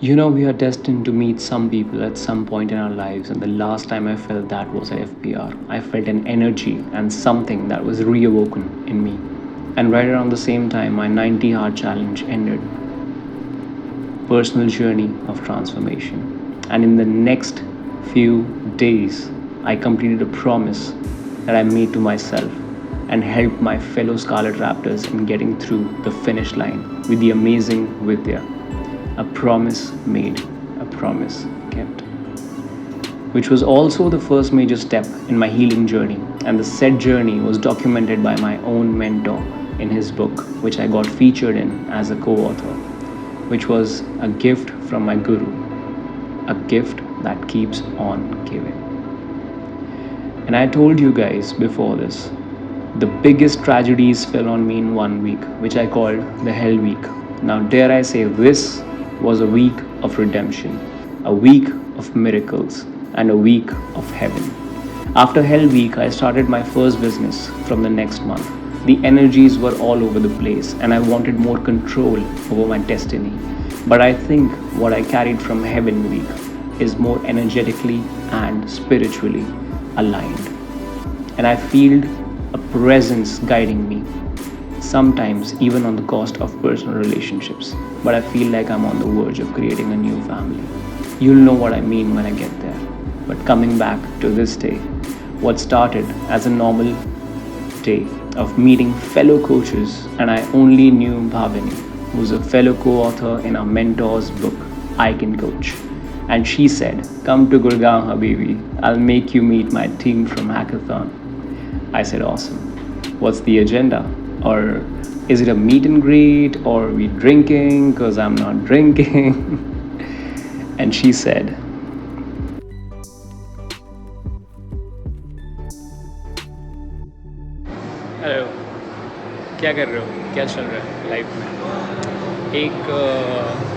You know, we are destined to meet some people at some point in our lives, and the last time I felt that was at FPR. I felt an energy and something that was reawoken in me. And right around the same time, my 90 hard challenge ended, personal journey of transformation. And in the next few days, I completed a promise that I made to myself and helped my fellow Scarlet Raptors in getting through the finish line with the amazing Vidya. A promise made, a promise kept, which was also the first major step in my healing journey. And the said journey was documented by my own mentor in his book, which I got featured in as a co author, which was a gift from my guru, a gift that keeps on giving. And I told you guys before this, the biggest tragedies fell on me in 1 week, which I called the Hell Week. Now, dare I say, this was a week of redemption, a week of miracles, and a week of heaven. After Hell Week, I started my first business from the next month. The energies were all over the place, and I wanted more control over my destiny. But I think what I carried from Heaven Week is more energetically and spiritually aligned. And I feel a presence guiding me, sometimes even on the cost of personal relationships. But I feel like I'm on the verge of creating a new family. You'll know what I mean when I get there. But coming back to this day, what started as a normal day of meeting fellow coaches, and I only knew Bhavini, who's a fellow co author in our mentor's book, I Can Coach. And she said, "Come to Gurgaon, Habibi. I'll make you meet my team from Hackathon." I said, "Awesome. What's the agenda? Or is it a meet and greet? Or are we drinking? Because I'm not drinking." And she said, hello, क्या कर रहे हो, क्या चल रहा है life में?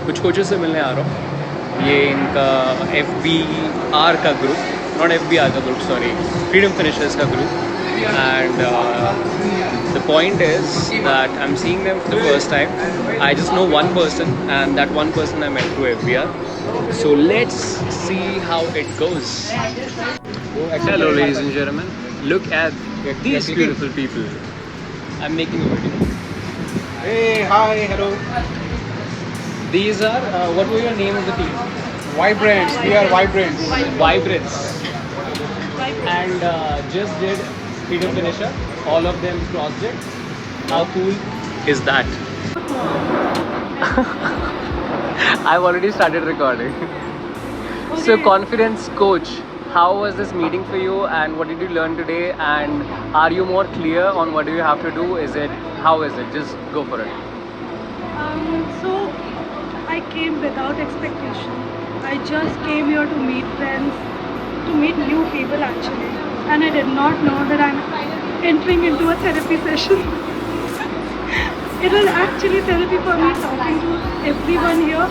कुछ कोचेस से मिलने आ रहा हूँ। ये इनका FBR का ग्रुप, नॉट FBR का ग्रुप, सॉरी, फ्रीडम फिनिशर्स का group. And the point is that I'm seeing them for the first time. I just know one person, and that one person I met through FBR. So let's see how it goes. Hello, ladies and gentlemen. Look at these beautiful people. I'm making a video. Hey, hi, hello. These are, what were your name of the team? Vibrants, we are Vibrants. Vibrants. And just did freedom finisher. All of them crossed it. How cool is that? I've already started recording. So, confidence coach, how was this meeting for you, and what did you learn today, and are you more clear on what do you have to do? How is it? Just go for it. So I came without expectation. I just came here to meet friends, to meet new people actually, and I did not know that I'm entering into a therapy session. It was actually therapy for me, talking to everyone here,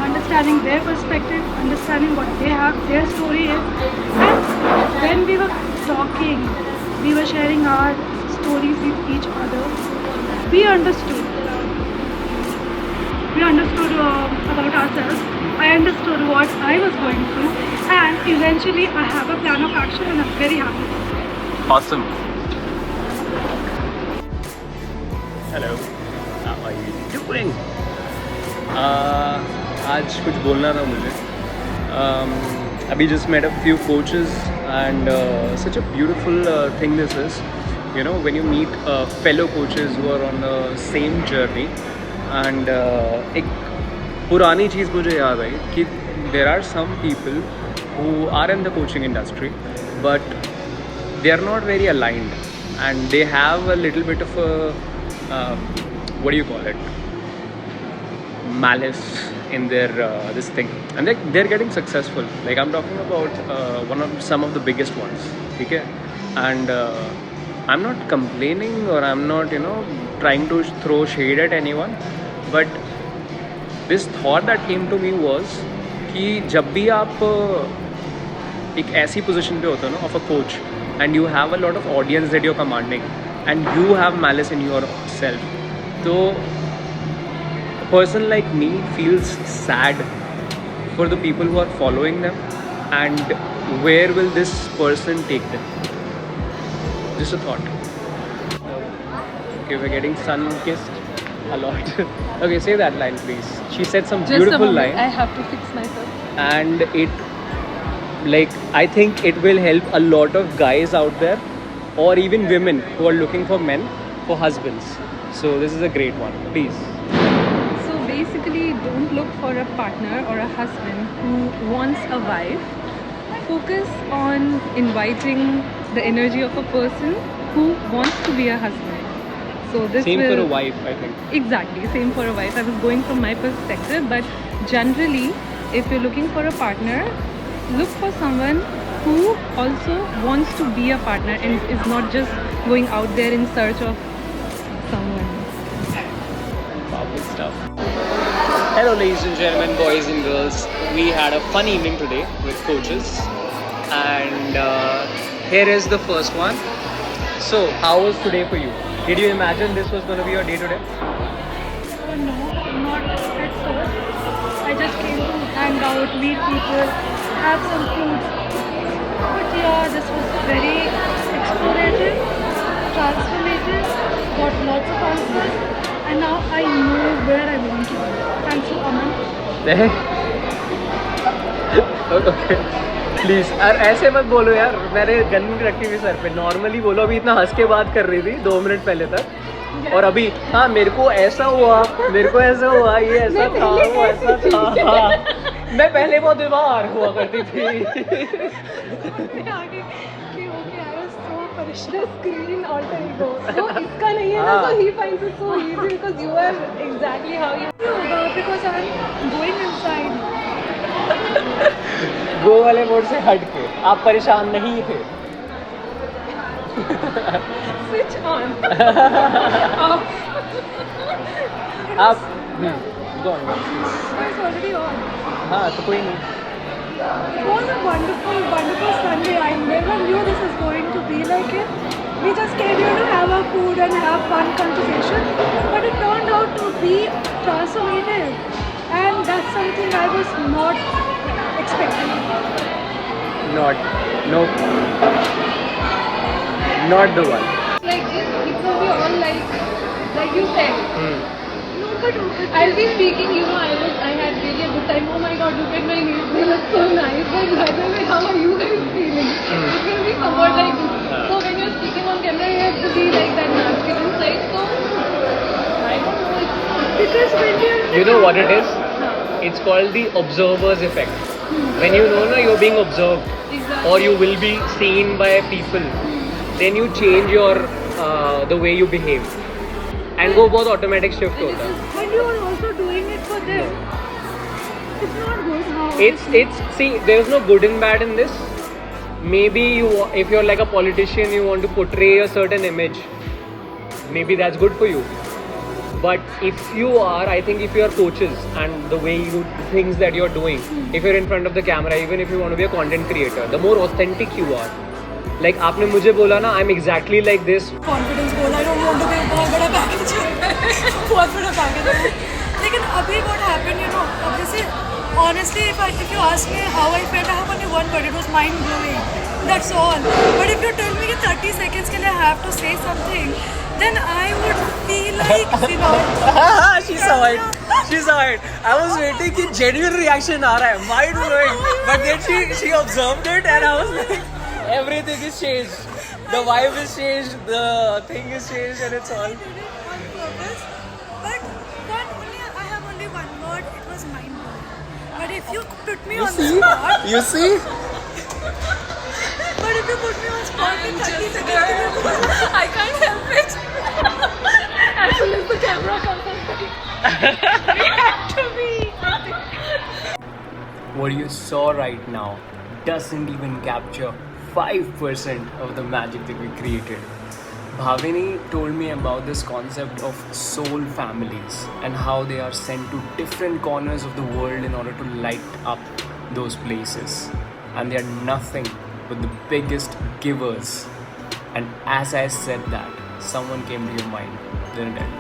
understanding their perspective, understanding what they have, their story is. And when we were talking, we were sharing our stories with each other. We understood. We understood about ourselves. I understood what I was going through, and eventually I have a plan of action, and I'm very happy. Awesome. Hello. How are you doing? आज कुछ बोलना था मुझे. अभी just met a few coaches, and such a beautiful thing this is. You know, when you meet fellow coaches who are on the same journey, and एक पुरानी चीज़ मुझे याद आई कि there are some people who are in the coaching industry, but they are not very aligned, and they have a little bit of a what do you call it, malice in their this thing, and they're getting successful. Like, I'm talking about some of the biggest ones, okay? And I'm not complaining, or I'm not, trying to throw shade at anyone, but this thought that came to me was कि जब भी आप एक ऐसी position पे होते हो ना, of a coach, and you have a lot of audience that you're commanding, and you have malice in yourself, so a person like me feels sad for the people who are following them, and where will this person take them? Just a thought. Okay, we're getting sun kissed a lot. Okay, say that line, please. She said some Just a beautiful moment. line, I have to fix myself. and I think it will help a lot of guys out there, or even women who are looking for men for husbands. So this is a great one. Please. So basically, don't look for a partner or a husband who wants a wife. Focus on inviting the energy of a person who wants to be a husband. So this Same will for a wife, I think. Exactly, same for a wife. I was going from my perspective, but generally, if you're looking for a partner, look for someone who also wants to be a partner and is not just going out there in search of someone. Powerful stuff. Hello, ladies and gentlemen, boys and girls. We had a fun evening today with coaches, and here is the first one. So, how was today for you? Did you imagine this was going to be your day today? No, not at first. I just came to hang out, meet people, have some food. But yeah, this was very explorative, transformative, got lots of answers, and now I know where I want to go. Thanks to Aman. Okay. Please यार ऐसे मत बोलो यार, मैंने gun रखी हुई sir पे. Normally बोलो. अभी इतना हंस के बात कर रही थी 2 मिनट पहले तक, और अभी हाँ मेरे को ऐसा हुआ, मेरे को ऐसा हुआ, ये ऐसा था, वो ऐसा था. हाँ मैं पहले बहुत बीमार हुआ करती थी. Screen alter ego. So इसका नहीं है ना, so he finds it so easy because you are exactly how you. Because I'm going inside. गो वाले मोड से हट के आप परेशान नहीं थे. Switch on. आप go on. It's already on. हाँ तो कोई नहीं. It was a wonderful, wonderful Sunday. I never knew this was going to be like it. We just came here to have our food and have fun conversation, but it turned out to be transformative, and that's something I was not expecting. Nope. Not the one. Like this, it will be all like you said. No, but I'll be speaking, I had really a good time. Oh my god, look at my nails, they look so nice. But by the way, how are you guys feeling? It will be somewhat like this. So when you're speaking on camera, you have to be like that masculine side. So, I don't know. because when we are You know what it is? It's called the observer's effect. When you know you're being observed, Exactly. or you will be seen by people, then you change your the way you behave, and वो बहुत automatic shift होता है. when you are also doing it for them, it's not good. How It's see, there's no good and bad in this. Maybe if you're like a politician, you want to portray a certain image, maybe that's good for you. But if you are, I think if you are coaches and the way you things that you're doing, if you're in front of the camera, even if you want to be a content creator, the more authentic you are. Like आपने मुझे बोला ना, I'm exactly like this. confidence goal. I don't want to be बहुत बड़ा package है. बहुत बड़ा package है. लेकिन अभी what happened, अब जैसे honestly, if you ask me how I felt, I have only one word. It was mind blowing. That's all. But if you tell me कि 30 seconds के लिए I have to say something, then I would feel like She saw it. She saw it. I was waiting कि genuine reaction आ रहा है, mind blowing. But then she observed it, and I was like, everything is changed. The vibe is changed. The thing is changed, and it's all. on purpose. But not only I have only one word. It was mind blowing. But if you put me on the spot, You see? but if you put me on spot in 30 seconds, I can't help it. As soon as the camera comes on, we have to be. What you saw right now doesn't even capture 5% of the magic that we created. Bhavini told me about this concept of soul families and how they are sent to different corners of the world in order to light up those places. And they are nothing but the biggest givers. And as I said that, someone came to your mind, didn't it?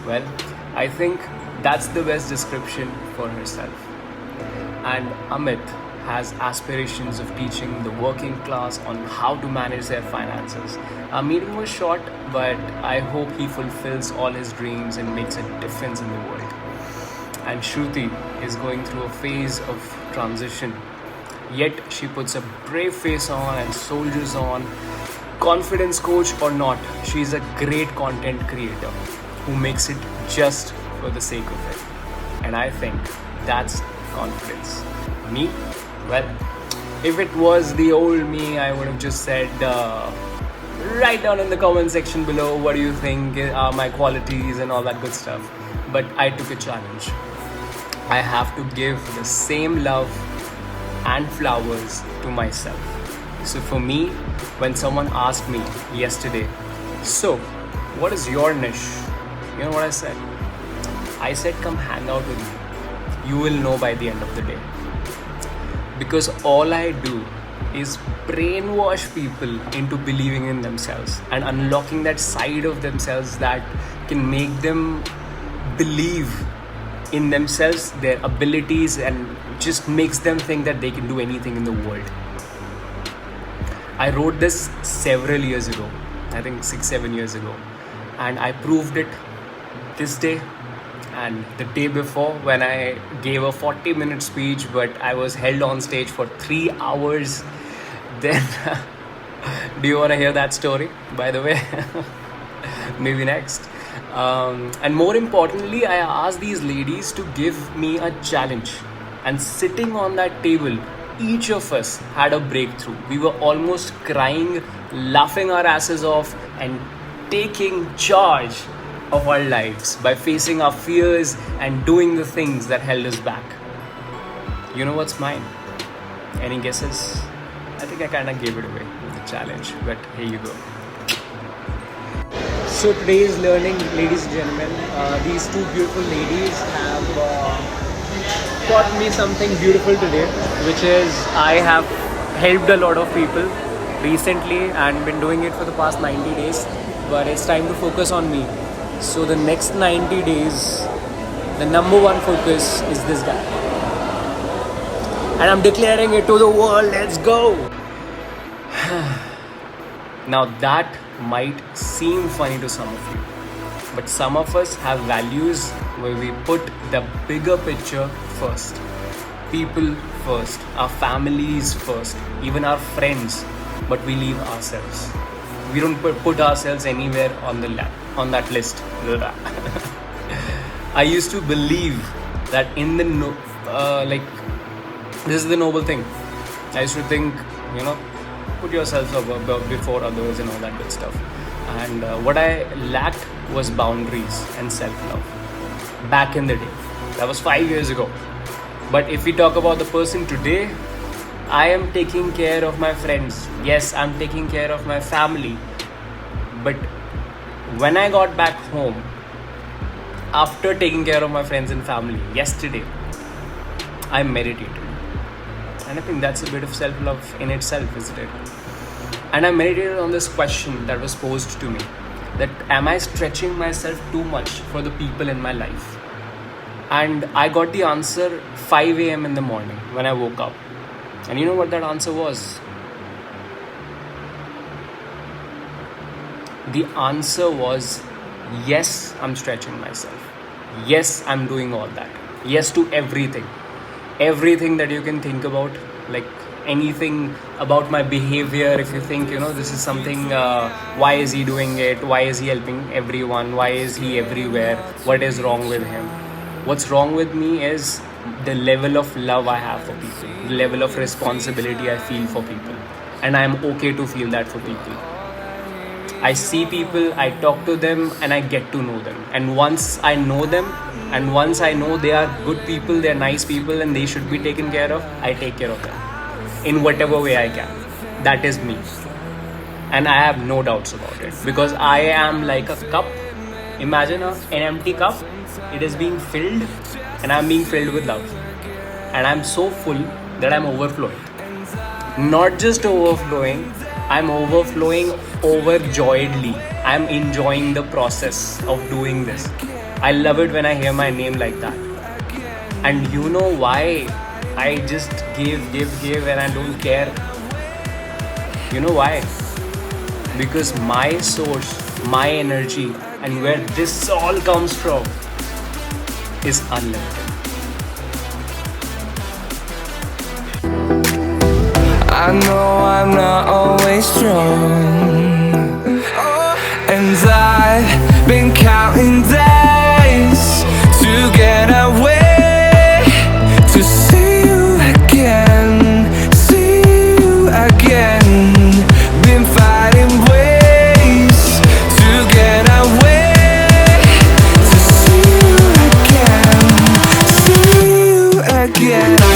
Well, I think that's the best description for herself. And Amit has aspirations of teaching the working class on how to manage their finances. Our meeting was short, but I hope he fulfills all his dreams and makes a difference in the world. And Shruti is going through a phase of transition, yet she puts a brave face on and soldiers on. Confidence coach or not, she's a great content creator who makes it just for the sake of it. And I think that's confidence. Me? Well, if it was the old me, I would have just said, write down in the comment section below what do you think are my qualities and all that good stuff. But I took a challenge. I have to give the same love and flowers to myself. So for me, when someone asked me yesterday, so what is your niche? You know what I said? I said, come hang out with me. You will know by the end of the day. Because all I do is brainwash people into believing in themselves and unlocking that side of themselves that can make them believe in themselves, their abilities, and just makes them think that they can do anything in the world. I wrote this several years ago, I think 6-7 years ago, and I proved it this day and the day before when I gave a 40-minute speech, but I was held on stage for 3 hours. Then, do you want to hear that story, by the way? Maybe next. And more importantly, I asked these ladies to give me a challenge, and sitting on that table, each of us had a breakthrough. We were almost crying, laughing our asses off, and taking charge of our lives by facing our fears and doing the things that held us back. You know what's mine? Any guesses? I think I kind of gave it away with the challenge, but here you go. So today's learning, ladies and gentlemen, these two beautiful ladies have taught me something beautiful today, which is I have helped a lot of people recently and been doing it for the past 90 days, but it's time to focus on me. So the next 90 days, the number one focus is this guy. And I'm declaring it to the world, let's go! Now that might seem funny to some of you, but some of us have values where we put the bigger picture first. People first, our families first, even our friends, but we leave ourselves. We don't put ourselves anywhere on that list. I used to believe that in the this is the noble thing. I used to think, put yourself above before others and all that good stuff. And what I lacked was boundaries and self-love. Back in the day, that was 5 years ago. But if we talk about the person today, I am taking care of my friends. Yes, I'm taking care of my family. But when I got back home, after taking care of my friends and family, yesterday, I meditated. And I think that's a bit of self-love in itself, isn't it? And I meditated on this question that was posed to me, that am I stretching myself too much for the people in my life? And I got the answer 5 a.m. in the morning when I woke up. And you know what that answer was? The answer was, yes, I'm stretching myself. Yes, I'm doing all that. Yes to everything. Everything that you can think about, like anything about my behavior. If you think, this is something, why is he doing it? Why is he helping everyone? Why is he everywhere? What is wrong with him? What's wrong with me is the level of love I have for people, the level of responsibility I feel for people. And I'm okay to feel that for people. I see people, I talk to them, and I get to know them. And once I know them, and once I know they are good people, they're nice people, and they should be taken care of, I take care of them in whatever way I can. That is me. And I have no doubts about it, because I am like a cup. Imagine an empty cup. It is being filled, and I'm being filled with love. And I'm so full that I'm overflowing. Not just overflowing, I'm overflowing overjoyedly. I'm enjoying the process of doing this. I love it when I hear my name like that. And you know why I just give, and I don't care. You know why? Because my source, my energy, and where this all comes from is unlimited. I know I'm not always strong, and I've been counting days to get away, to see you again, see you again. Been fighting ways to get away, to see you again, see you again.